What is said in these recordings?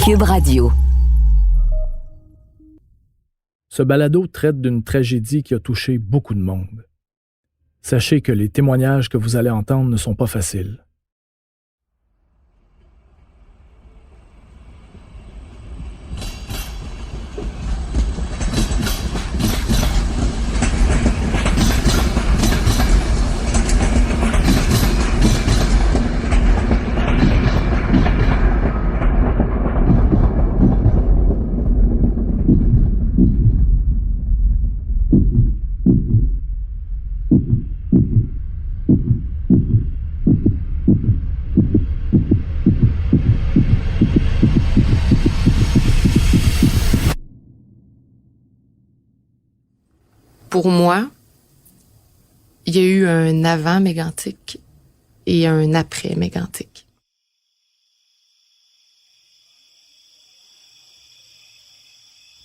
Cube Radio. Ce balado traite d'une tragédie qui a touché beaucoup de monde. Sachez que les témoignages que vous allez entendre ne sont pas faciles. Pour moi, il y a eu un avant Mégantic et un après Mégantic.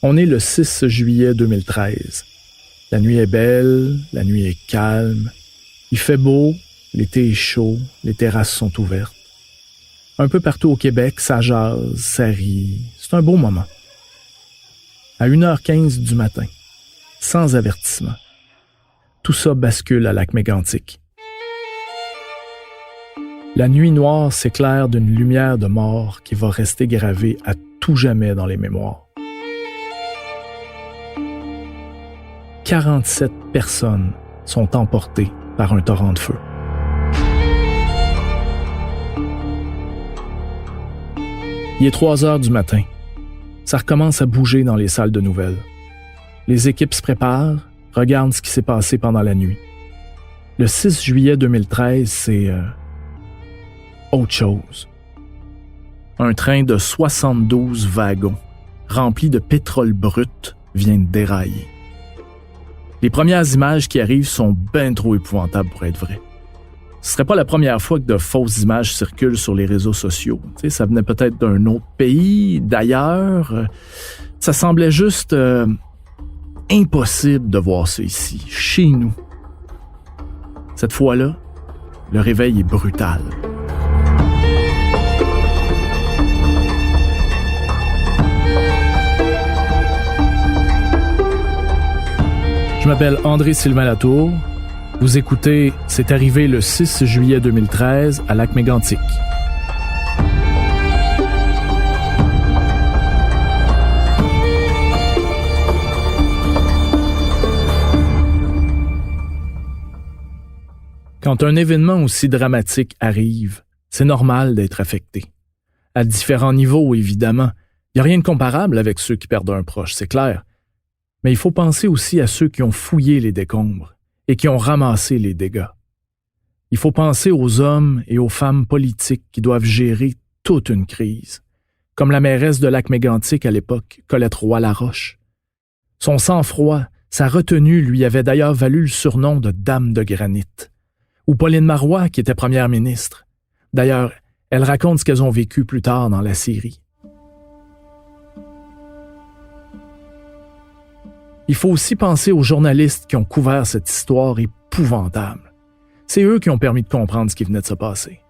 On est le 6 juillet 2013. La nuit est belle, la nuit est calme. Il fait beau, l'été est chaud, les terrasses sont ouvertes. Un peu partout au Québec, ça jase, ça rit. C'est un beau moment. À 1h15 du matin, sans avertissement, tout ça bascule à Lac-Mégantic. La nuit noire s'éclaire d'une lumière de mort qui va rester gravée à tout jamais dans les mémoires. 47 personnes sont emportées par un torrent de feu. Il est 3 heures du matin. Ça recommence à bouger dans les salles de nouvelles. Les équipes se préparent, regardent ce qui s'est passé pendant la nuit. Le 6 juillet 2013, c'est autre chose. Un train de 72 wagons, rempli de pétrole brut, vient de dérailler. Les premières images qui arrivent sont bien trop épouvantables pour être vraies. Ce serait pas la première fois que de fausses images circulent sur les réseaux sociaux. Tu sais, ça venait peut-être d'un autre pays, d'ailleurs. Ça semblait juste impossible de voir ça ici, chez nous. Cette fois-là, le réveil est brutal. Je m'appelle André-Sylvain Latour. Vous écoutez « C'est arrivé le 6 juillet 2013 à Lac-Mégantic ». Quand un événement aussi dramatique arrive, c'est normal d'être affecté. À différents niveaux, évidemment. Il n'y a rien de comparable avec ceux qui perdent un proche, c'est clair. Mais il faut penser aussi à ceux qui ont fouillé les décombres et qui ont ramassé les dégâts. Il faut penser aux hommes et aux femmes politiques qui doivent gérer toute une crise, comme la mairesse de Lac-Mégantic à l'époque, Colette Roy-Laroche. Son sang-froid, sa retenue lui avait d'ailleurs valu le surnom de Dame de granit. Ou Pauline Marois, qui était première ministre. D'ailleurs, elle raconte ce qu'elles ont vécu plus tard dans la série. Il faut aussi penser aux journalistes qui ont couvert cette histoire épouvantable. C'est eux qui ont permis de comprendre ce qui venait de se passer,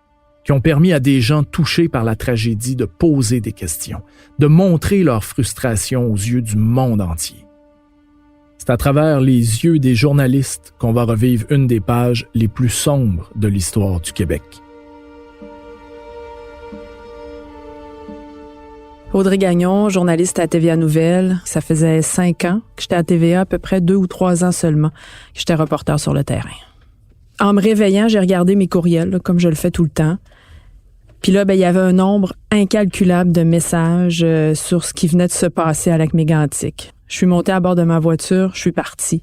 qui ont permis à des gens touchés par la tragédie de poser des questions, de montrer leur frustration aux yeux du monde entier. C'est à travers les yeux des journalistes qu'on va revivre une des pages les plus sombres de l'histoire du Québec. Audrey Gagnon, journaliste à TVA Nouvelles. Ça faisait 5 ans que j'étais à TVA, à peu près 2 ou 3 ans seulement que j'étais reporter sur le terrain. En me réveillant, j'ai regardé mes courriels, là, comme je le fais tout le temps. Puis là, il y avait un nombre incalculable de messages sur ce qui venait de se passer à Lac-Mégantic. Je suis montée à bord de ma voiture, je suis partie.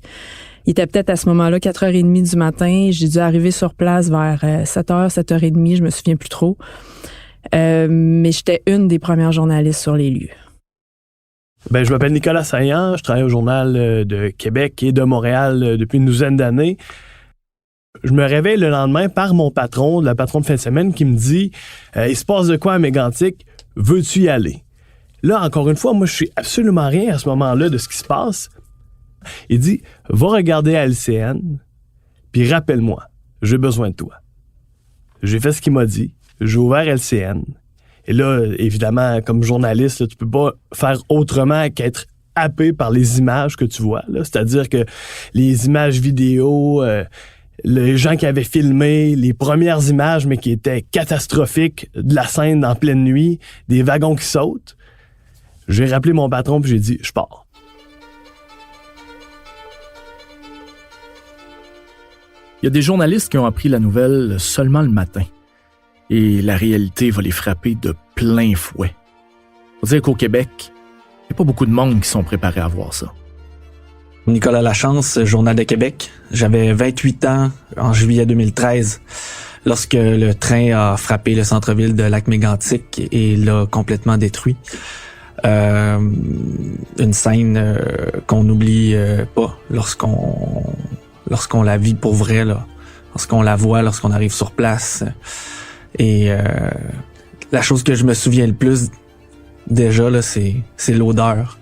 Il était peut-être à ce moment-là 4h30 du matin. J'ai dû arriver sur place vers 7h, 7h30, je me souviens plus trop. Mais j'étais une des premières journalistes sur les lieux. Je m'appelle Nicolas Saillant, je travaille au Journal de Québec et de Montréal depuis une douzaine d'années. Je me réveille le lendemain par mon patron, le patron de fin de semaine, qui me dit « Il se passe de quoi à Mégantic? Veux-tu y aller? » Là, encore une fois, moi, je sais absolument rien à ce moment-là de ce qui se passe. Il dit « Va regarder à LCN, puis rappelle-moi, j'ai besoin de toi. » J'ai fait ce qu'il m'a dit. J'ai ouvert LCN. Et là, évidemment, comme journaliste, là, tu peux pas faire autrement qu'être happé par les images que tu vois. Là. C'est-à-dire que les images vidéo, les gens qui avaient filmé les premières images, mais qui étaient catastrophiques, de la scène en pleine nuit, des wagons qui sautent. J'ai rappelé mon patron puis j'ai dit « Je pars ». Il y a des journalistes qui ont appris la nouvelle seulement le matin. Et la réalité va les frapper de plein fouet. Faut dire qu'au Québec, il n'y a pas beaucoup de monde qui sont préparés à voir ça. Nicolas Lachance, Journal de Québec. J'avais 28 ans en juillet 2013 lorsque le train a frappé le centre-ville de Lac-Mégantic et l'a complètement détruit. Une scène qu'on n'oublie pas lorsqu'on la vit pour vrai, là, lorsqu'on la voit, lorsqu'on arrive sur place. Et la chose que je me souviens le plus déjà, là, c'est l'odeur.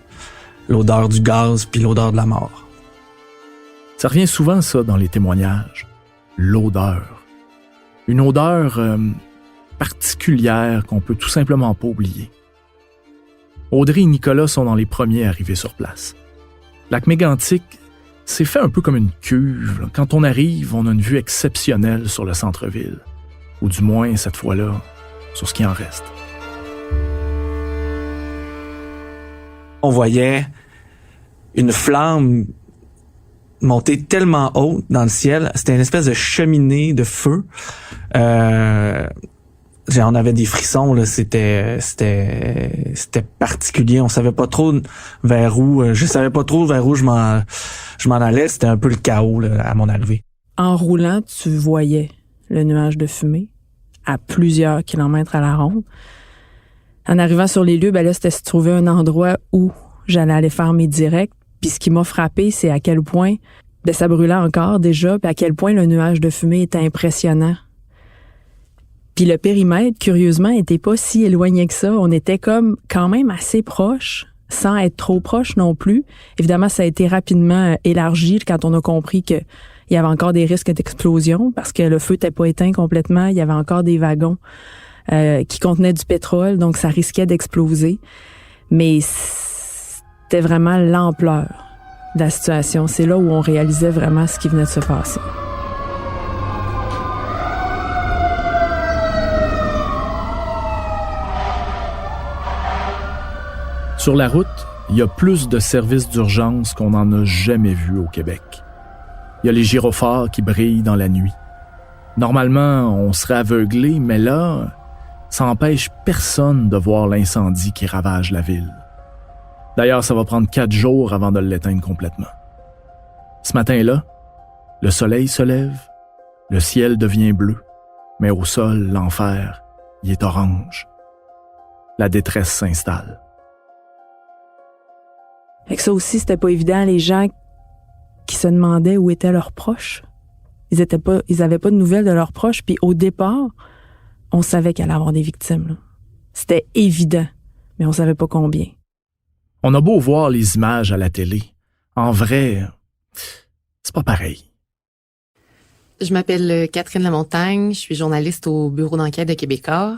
L'odeur du gaz puis l'odeur de la mort. Ça revient souvent, ça, dans les témoignages. L'odeur. Une odeur particulière qu'on peut tout simplement pas oublier. Audrey et Nicolas sont dans les premiers arrivés sur place. Lac-Mégantic, c'est fait un peu comme une cuve. Quand on arrive, on a une vue exceptionnelle sur le centre-ville. Ou du moins, cette fois-là, sur ce qui en reste. On voyait une flamme monter tellement haute dans le ciel. C'était une espèce de cheminée de feu. On avait des frissons, là. C'était particulier. On savait pas trop vers où. Je savais pas trop vers où je m'en allais. C'était un peu le chaos, là, à mon arrivée. En roulant, tu voyais le nuage de fumée à plusieurs kilomètres à la ronde. En arrivant sur les lieux, ben là, c'était se trouver un endroit où j'allais aller faire mes directs. Puis ce qui m'a frappé, c'est à quel point ça brûlait encore déjà, puis à quel point le nuage de fumée était impressionnant. Puis le périmètre, curieusement, était pas si éloigné que ça. On était comme quand même assez proche, sans être trop proche non plus. Évidemment, ça a été rapidement élargi quand on a compris qu'il y avait encore des risques d'explosion parce que le feu n'était pas éteint complètement. Il y avait encore des wagons qui contenaient du pétrole, donc ça risquait d'exploser. Mais c'était vraiment l'ampleur de la situation. C'est là où on réalisait vraiment ce qui venait de se passer. Sur la route, il y a plus de services d'urgence qu'on n'en a jamais vu au Québec. Il y a les gyrophares qui brillent dans la nuit. Normalement, on serait aveuglé, mais là, ça empêche personne de voir l'incendie qui ravage la ville. D'ailleurs, ça va prendre 4 jours avant de l'éteindre complètement. Ce matin-là, le soleil se lève, le ciel devient bleu, mais au sol, l'enfer, il est orange. La détresse s'installe. Fait que ça aussi, c'était pas évident. Les gens qui se demandaient où étaient leurs proches. Ils avaient pas de nouvelles de leurs proches. Puis au départ, on savait qu'il allait y avoir des victimes, là. C'était évident, mais on savait pas combien. On a beau voir les images à la télé. En vrai, c'est pas pareil. Je m'appelle Catherine Lamontagne, je suis journaliste au bureau d'enquête de Québécois.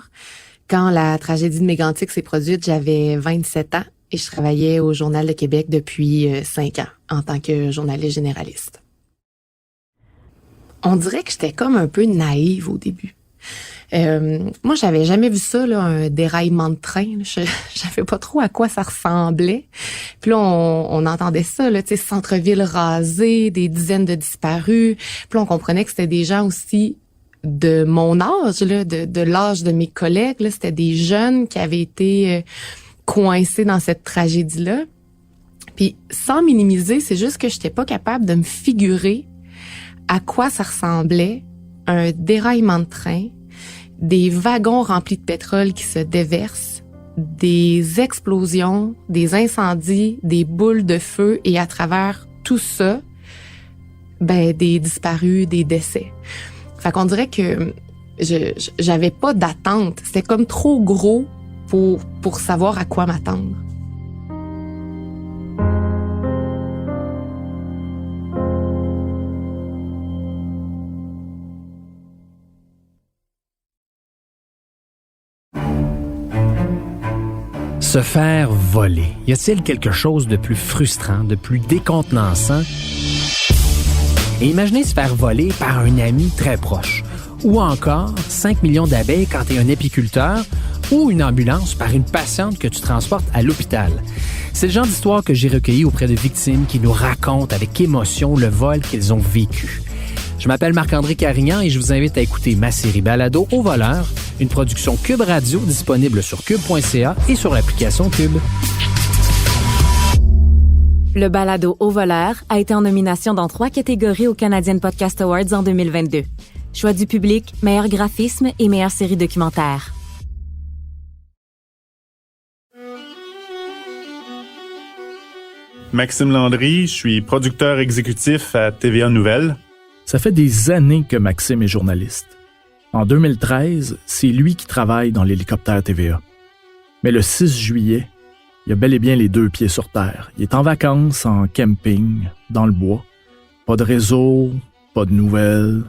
Quand la tragédie de Mégantic s'est produite, j'avais 27 ans et je travaillais au Journal de Québec depuis 5 ans en tant que journaliste généraliste. On dirait que j'étais comme un peu naïve au début. Moi, j'avais jamais vu ça, là, un déraillement de train. Je savais pas trop à quoi ça ressemblait. Puis là, on entendait ça, là, tu sais, centre-ville rasé, des dizaines de disparus. Puis là, on comprenait que c'était des gens aussi de mon âge, là, de l'âge de mes collègues. Là, c'était des jeunes qui avaient été coincés dans cette tragédie-là. Puis sans minimiser, c'est juste que j'étais pas capable de me figurer à quoi ça ressemblait un déraillement de train, des wagons remplis de pétrole qui se déversent, des explosions, des incendies, des boules de feu et à travers tout ça, des disparus, des décès. Fait qu'on dirait que j'avais pas d'attente. C'était comme trop gros pour savoir à quoi m'attendre. Se faire voler. Y a-t-il quelque chose de plus frustrant, de plus décontenançant? Et imaginez se faire voler par un ami très proche. Ou encore 5 millions d'abeilles quand tu es un apiculteur, ou une ambulance par une patiente que tu transportes à l'hôpital. C'est le genre d'histoire que j'ai recueilli auprès de victimes qui nous racontent avec émotion le vol qu'ils ont vécu. Je m'appelle Marc-André Carignan et je vous invite à écouter ma série Balado Au voleur, une production Cube Radio disponible sur cube.ca et sur l'application Cube. Le balado Au voleur a été en nomination dans 3 catégories aux Canadian Podcast Awards en 2022. Choix du public, meilleur graphisme et meilleure série documentaire. Maxime Landry, je suis producteur exécutif à TVA Nouvelles. Ça fait des années que Maxime est journaliste. En 2013, c'est lui qui travaille dans l'hélicoptère TVA. Mais le 6 juillet, il a bel et bien les 2 pieds sur terre. Il est en vacances, en camping, dans le bois. Pas de réseau, pas de nouvelles.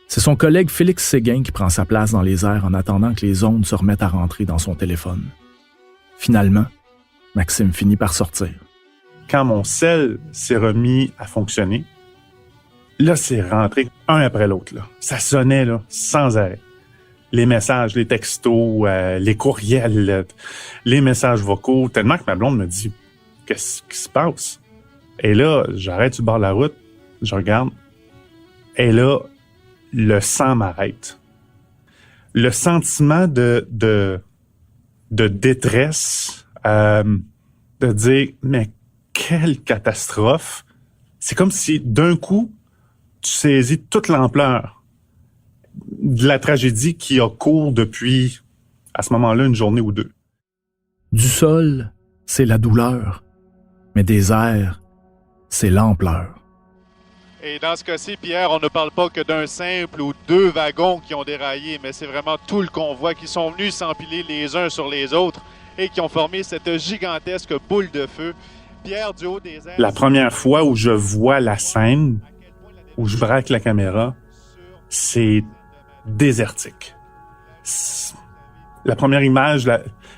C'est son collègue Félix Séguin qui prend sa place dans les airs en attendant que les ondes se remettent à rentrer dans son téléphone. Finalement, Maxime finit par sortir. Quand mon cell s'est remis à fonctionner, là, c'est rentré un après l'autre. Là. Ça sonnait là, sans arrêt. Les messages, les textos, les courriels, les messages vocaux, tellement que ma blonde me dit « Qu'est-ce qui se passe? » Et là, j'arrête sur le bord de la route, je regarde, et là, le sang m'arrête. Le sentiment de détresse, de dire « Mais quelle catastrophe! » C'est comme si, d'un coup, tu saisis toute l'ampleur de la tragédie qui a cours depuis, à ce moment-là, une journée ou 2. Du sol, c'est la douleur, mais des airs, c'est l'ampleur. Et dans ce cas-ci, Pierre, on ne parle pas que d'un simple ou 2 wagons qui ont déraillé, mais c'est vraiment tout le convoi qui sont venus s'empiler les uns sur les autres et qui ont formé cette gigantesque boule de feu. Pierre, du haut des airs... La première fois où je vois la scène, où je braque la caméra, c'est désertique. La première image,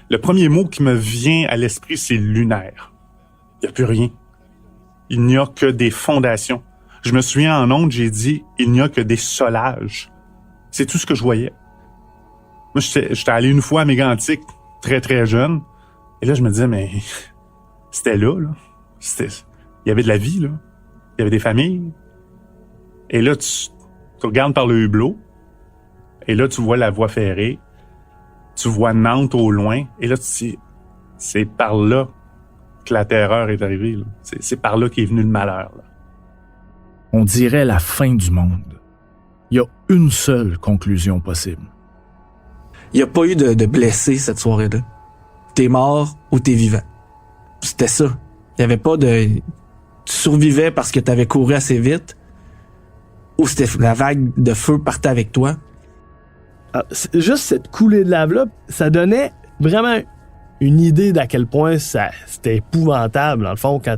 le premier mot qui me vient à l'esprit, c'est lunaire. Il n'y a plus rien. Il n'y a que des fondations. Je me souviens en ondes, j'ai dit, il n'y a que des solages. C'est tout ce que je voyais. Moi, j'étais allé une fois à Mégantic, très, très jeune. Et là, je me disais, mais c'était là. Il y avait de la vie, là. Il y avait des familles. Et là, tu regardes par le hublot. Et là, tu vois la voie ferrée. Tu vois Nantes au loin. Et là, tu dis, c'est par là que la terreur est arrivée. Là. C'est par là qu'est venu le malheur. Là. On dirait la fin du monde. Il y a une seule conclusion possible. Il n'y a pas eu de blessés cette soirée-là. T'es mort ou t'es vivant. C'était ça. Il n'y avait pas de... Tu survivais parce que t'avais couru assez vite ou c'était la vague de feu partait avec toi. Juste cette coulée de lave-là, ça donnait vraiment une idée d'à quel point c'était épouvantable, dans le fond, quand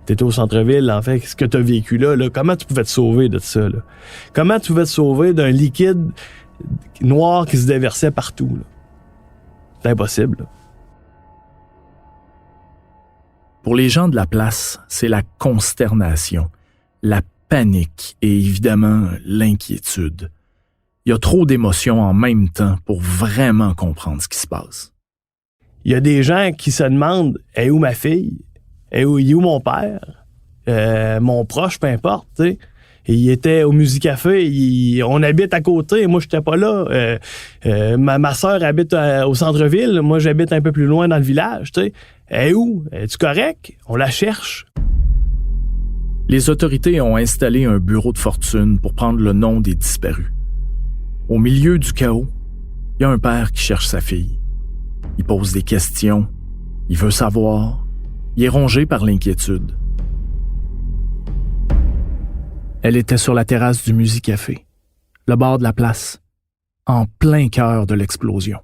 t'étais au centre-ville, en fait, ce que t'as vécu là, comment tu pouvais te sauver de ça, là? Comment tu pouvais te sauver d'un liquide noir qui se déversait partout, là? C'est impossible, là. Pour les gens de la place, c'est la consternation, la panique et évidemment l'inquiétude. Il y a trop d'émotions en même temps pour vraiment comprendre ce qui se passe. Il y a des gens qui se demandent « Est où ma fille? Est où mon père? Mon proche, peu importe. » tu sais. Il était au Musicafé, on habite à côté, moi j'étais pas là. Ma sœur habite au centre-ville, moi j'habite un peu plus loin dans le village. Tu sais. Elle est où? Es-tu correct? On la cherche. Les autorités ont installé un bureau de fortune pour prendre le nom des disparus. Au milieu du chaos, il y a un père qui cherche sa fille. Il pose des questions, il veut savoir, il est rongé par l'inquiétude. Elle était sur la terrasse du Musicafé, le bord de la place, en plein cœur de l'explosion.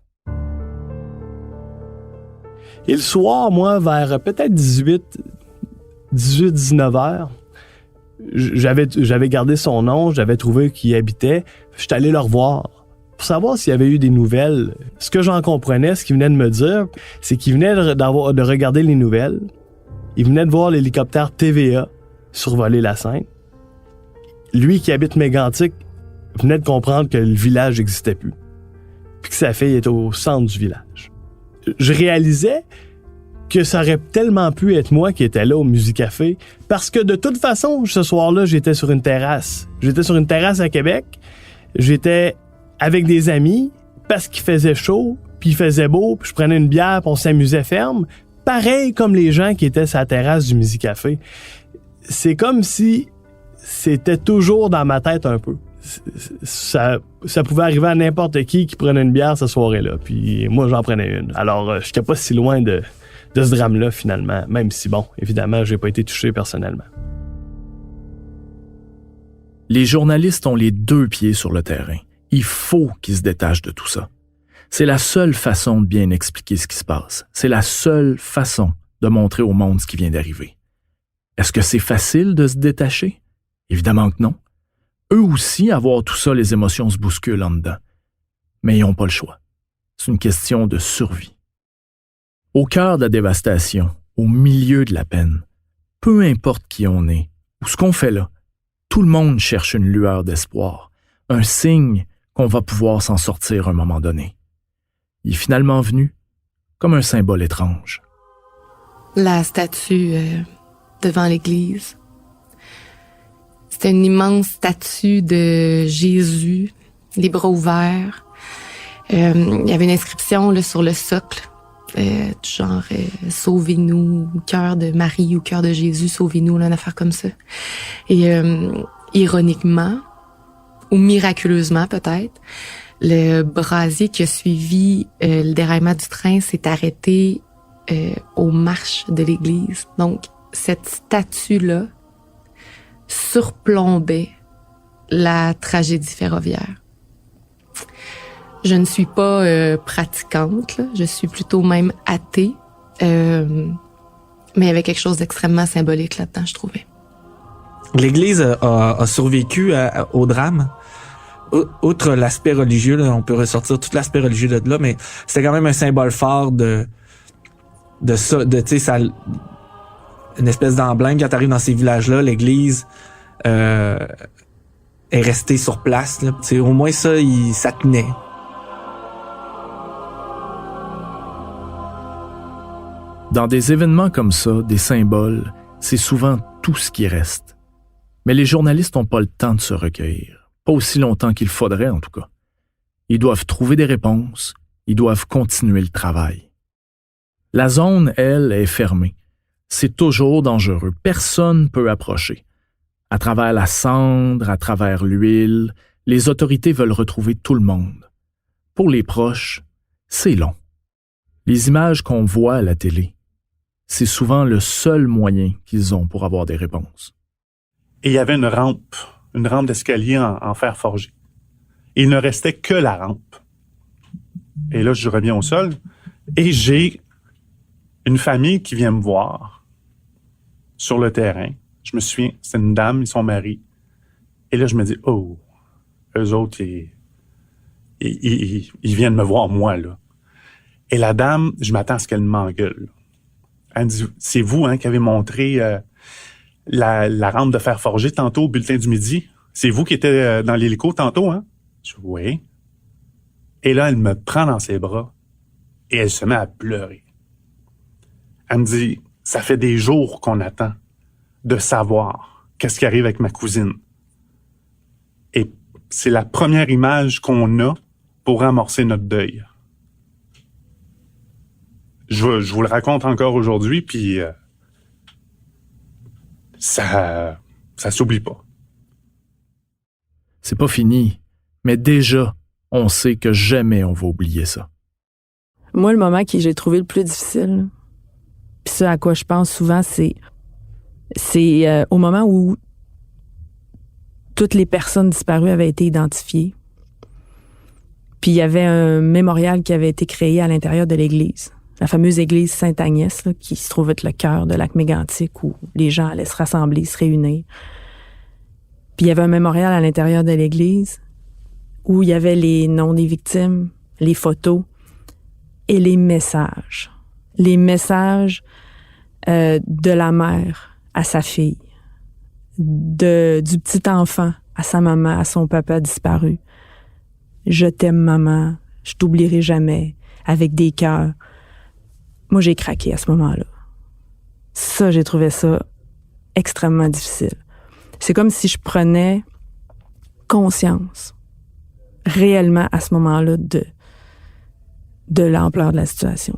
Et le soir, moi, vers peut-être 18-19 heures, j'avais gardé son nom, j'avais trouvé qui y habitait. J'étais allé le revoir. pour savoir s'il y avait eu des nouvelles. Ce que j'en comprenais, ce qu'il venait de me dire, c'est qu'il venait de regarder les nouvelles. Il venait de voir l'hélicoptère TVA survoler la Seine. Lui qui habite Mégantic venait de comprendre que le village n'existait plus, puis que sa fille était au centre du village. Je réalisais que ça aurait tellement pu être moi qui étais là au Musicafé, parce que de toute façon, ce soir-là, j'étais sur une terrasse. J'étais sur une terrasse à Québec. J'étais avec des amis, parce qu'il faisait chaud, puis il faisait beau, puis je prenais une bière, puis on s'amusait ferme. Pareil comme les gens qui étaient sur la terrasse du Musicafé. C'est comme si c'était toujours dans ma tête un peu. Ça pouvait arriver à n'importe qui prenait une bière cette soirée-là, puis moi, j'en prenais une. Alors, j'étais pas si loin de ce drame-là, finalement, même si, bon, évidemment, j'ai pas été touché personnellement. Les journalistes ont les 2 pieds sur le terrain. Il faut qu'ils se détachent de tout ça. C'est la seule façon de bien expliquer ce qui se passe. C'est la seule façon de montrer au monde ce qui vient d'arriver. Est-ce que c'est facile de se détacher? Évidemment que non. Eux aussi, à voir tout ça, les émotions se bousculent en dedans. Mais ils n'ont pas le choix. C'est une question de survie. Au cœur de la dévastation, au milieu de la peine, peu importe qui on est ou ce qu'on fait là, tout le monde cherche une lueur d'espoir, un signe qu'on va pouvoir s'en sortir à un moment donné. Il est finalement venu comme un symbole étrange. La statue devant l'église. C'était une immense statue de Jésus, les bras ouverts. Il y avait une inscription là, sur le socle, du genre « Sauvez-nous », cœur de Marie ou cœur de Jésus, sauvez-nous, là, une affaire comme ça. Et ironiquement, ou miraculeusement peut-être, le brasier qui a suivi le déraillement du train s'est arrêté aux marches de l'église. Donc, cette statue-là surplombait la tragédie ferroviaire. Je ne suis pas pratiquante, là. Je suis plutôt même athée, mais il y avait quelque chose d'extrêmement symbolique là-dedans, je trouvais. L'Église a survécu au drame. Outre l'aspect religieux, là, on peut ressortir tout l'aspect religieux de là, mais c'était quand même un symbole fort de ça, tu sais, ça, une espèce d'emblème quand t'arrives dans ces villages-là, l'Église est restée sur place. Là. Tu sais, au moins ça tenait. Dans des événements comme ça, des symboles, c'est souvent tout ce qui reste. Mais les journalistes n'ont pas le temps de se recueillir. Pas aussi longtemps qu'il faudrait, en tout cas. Ils doivent trouver des réponses. Ils doivent continuer le travail. La zone, elle, est fermée. C'est toujours dangereux. Personne ne peut approcher. À travers la cendre, à travers l'huile, les autorités veulent retrouver tout le monde. Pour les proches, c'est long. Les images qu'on voit à la télé, c'est souvent le seul moyen qu'ils ont pour avoir des réponses. Et il y avait une rampe d'escalier en fer forgé. Et il ne restait que la rampe. Et là, je reviens au sol et j'ai une famille qui vient me voir sur le terrain. Je me souviens, c'est une dame et son mari. Et là, je me dis, oh, eux autres, ils viennent me voir moi, là. Et la dame, je m'attends à ce qu'elle m'engueule. Elle me dit, c'est vous qui avez montré la rampe de fer forgé tantôt au bulletin du midi? C'est vous qui étiez dans l'hélico tantôt, hein? Je dis, oui. Et là, elle me prend dans ses bras et elle se met à pleurer. Elle me dit, ça fait des jours qu'on attend de savoir qu'est-ce qui arrive avec ma cousine. Et c'est la première image qu'on a pour amorcer notre deuil. Je vous le raconte encore aujourd'hui, puis ça s'oublie pas. C'est pas fini, mais déjà, on sait que jamais on va oublier ça. Moi, le moment que j'ai trouvé le plus difficile, puis ça à quoi je pense souvent, c'est au moment où toutes les personnes disparues avaient été identifiées. Puis il y avait un mémorial qui avait été créé à l'intérieur de l'église. La fameuse église Sainte-Agnès, là, qui se trouve être le cœur de Lac-Mégantic, où les gens allaient se rassembler, se réunir. Puis il y avait un mémorial à l'intérieur de l'église où il y avait les noms des victimes, les photos et les messages. Les messages de la mère à sa fille, du petit enfant à sa maman, à son papa disparu. Je t'aime, maman. Je t'oublierai jamais. Avec des cœurs. Moi, j'ai craqué à ce moment-là. Ça, j'ai trouvé ça extrêmement difficile. C'est comme si je prenais conscience, réellement, à ce moment-là, de l'ampleur de la situation.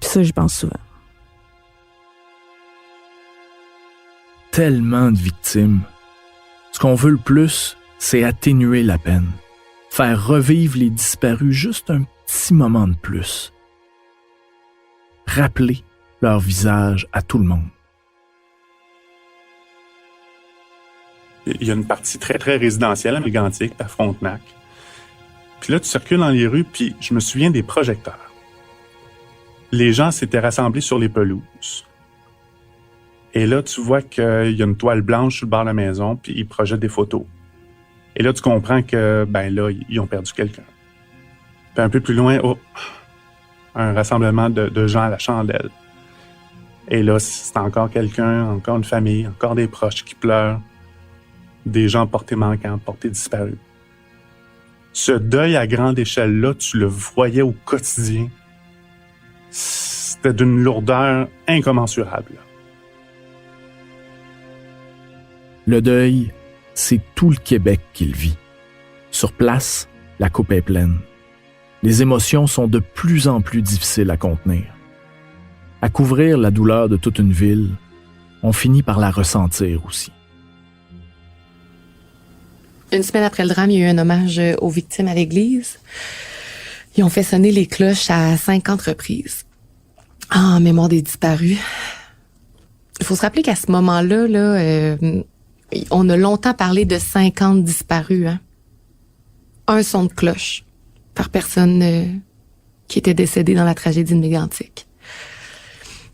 Puis ça, j'y pense souvent. Tellement de victimes. Ce qu'on veut le plus, c'est atténuer la peine. Faire revivre les disparus juste un petit moment de plus. Rappeler leur visage à tout le monde. Il y a une partie très, très résidentielle à Mégantic, à Frontenac. Puis là, tu circules dans les rues, puis je me souviens des projecteurs. Les gens s'étaient rassemblés sur les pelouses. Et là, tu vois qu'il y a une toile blanche sur le bord de la maison, puis ils projettent des photos. Et là, tu comprends que, là, ils ont perdu quelqu'un. Puis un peu plus loin, un rassemblement de gens à la chandelle. Et là, c'est encore quelqu'un, encore une famille, encore des proches qui pleurent. Des gens portés manquants, portés disparus. Ce deuil à grande échelle-là, tu le voyais au quotidien. C'était d'une lourdeur incommensurable. Le deuil, c'est tout le Québec qui le vit. Sur place, la coupe est pleine. Les émotions sont de plus en plus difficiles à contenir. À couvrir la douleur de toute une ville, on finit par la ressentir aussi. Une semaine après le drame, il y a eu un hommage aux victimes à l'église. Ils ont fait sonner les cloches à 50 reprises. En mémoire des disparus. Il faut se rappeler qu'à ce moment-là, on a longtemps parlé de 50 disparus. Hein? Un son de cloche par personne qui était décédée dans la tragédie de Mégantic.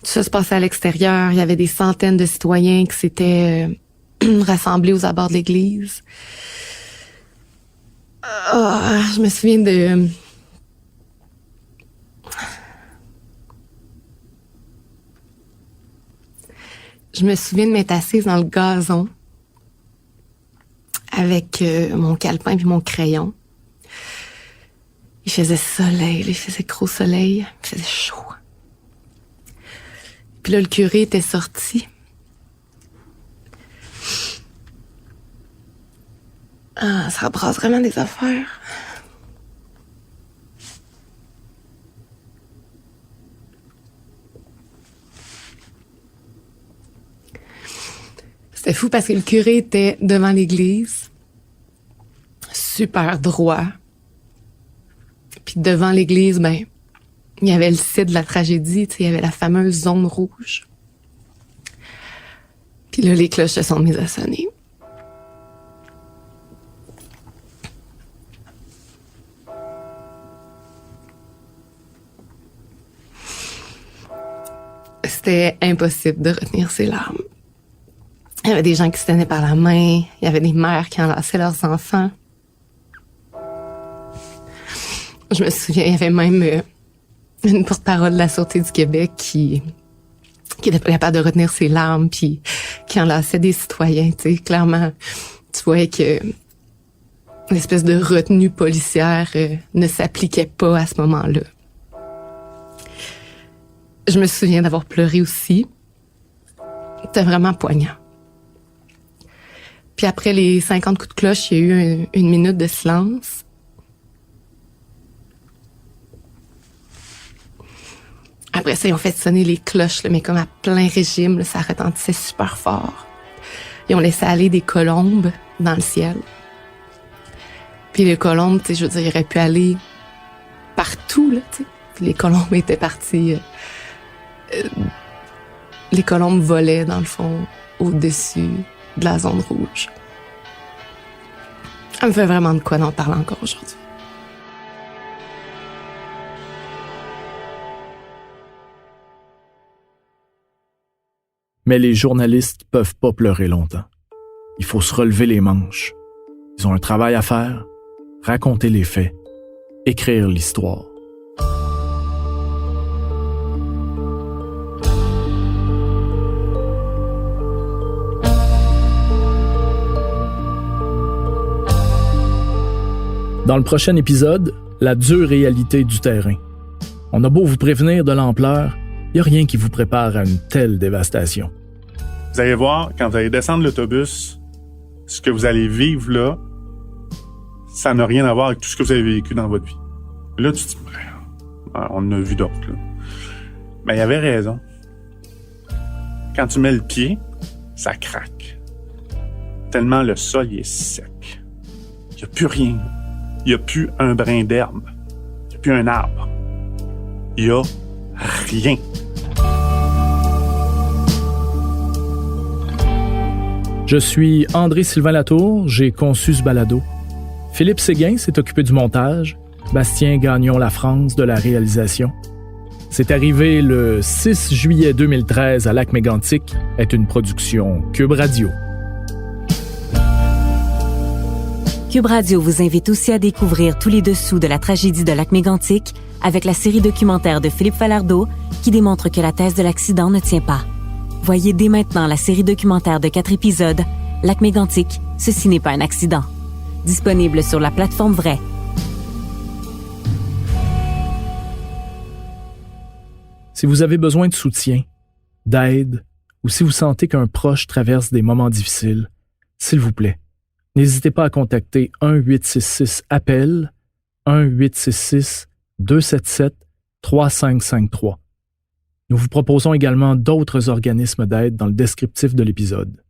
Tout ça se passait à l'extérieur. Il y avait des centaines de citoyens qui s'étaient rassemblés aux abords de l'église. Je me souviens de... Je me souviens de m'être assise dans le gazon avec mon calepin puis mon crayon. Il faisait soleil, il faisait gros soleil, il faisait chaud. Puis là, le curé était sorti. Ça brasse vraiment des affaires. C'était fou parce que le curé était devant l'église, super droit. Puis devant l'église, il y avait le site de la tragédie, il y avait la fameuse zone rouge. Puis là, les cloches se sont mises à sonner. C'était impossible de retenir ses larmes. Il y avait des gens qui se tenaient par la main. Il y avait des mères qui enlaçaient leurs enfants. Je me souviens, il y avait même une porte-parole de la Sûreté du Québec qui était pas capable de retenir ses larmes puis qui enlaçait des citoyens. Clairement, tu voyais que l'espèce de retenue policière ne s'appliquait pas à ce moment-là. Je me souviens d'avoir pleuré aussi. C'était vraiment poignant. Puis après les 50 coups de cloche, il y a eu une minute de silence. Après ça, ils ont fait sonner les cloches, mais comme à plein régime, ça retentissait super fort. Ils ont laissé aller des colombes dans le ciel. Puis les colombes, je veux dire, ils auraient pu aller partout, là, tu sais. Les colombes étaient parties... les colombes volaient, dans le fond, au-dessus de la zone rouge. Ça me fait vraiment de quoi d'en parler encore aujourd'hui. Mais les journalistes peuvent pas pleurer longtemps. Il faut se relever les manches. Ils ont un travail à faire, raconter les faits, écrire l'histoire. Dans le prochain épisode, la dure réalité du terrain. On a beau vous prévenir de l'ampleur, il n'y a rien qui vous prépare à une telle dévastation. Vous allez voir, quand vous allez descendre l'autobus, ce que vous allez vivre là, ça n'a rien à voir avec tout ce que vous avez vécu dans votre vie. Là, tu te dis, on en a vu d'autres, là. Mais il y avait raison. Quand tu mets le pied, ça craque. Tellement le sol il est sec. Il n'y a plus rien. Il n'y a plus un brin d'herbe. Il n'y a plus un arbre. Il n'y a rien. Je suis André-Sylvain Latour, j'ai conçu ce balado. Philippe Séguin s'est occupé du montage, Bastien Gagnon-Lafrance de la réalisation. C'est arrivé le 6 juillet 2013 à Lac-Mégantic est une production Cube Radio. Cube Radio vous invite aussi à découvrir tous les dessous de la tragédie de Lac-Mégantic avec la série documentaire de Philippe Falardeau qui démontre que la thèse de l'accident ne tient pas. Voyez dès maintenant la série documentaire de 4 épisodes, Lac-Mégantic, ceci n'est pas un accident. Disponible sur la plateforme Vrai. Si vous avez besoin de soutien, d'aide, ou si vous sentez qu'un proche traverse des moments difficiles, s'il vous plaît, n'hésitez pas à contacter 1-866-APPEL, 1-866-277-3553. Nous vous proposons également d'autres organismes d'aide dans le descriptif de l'épisode.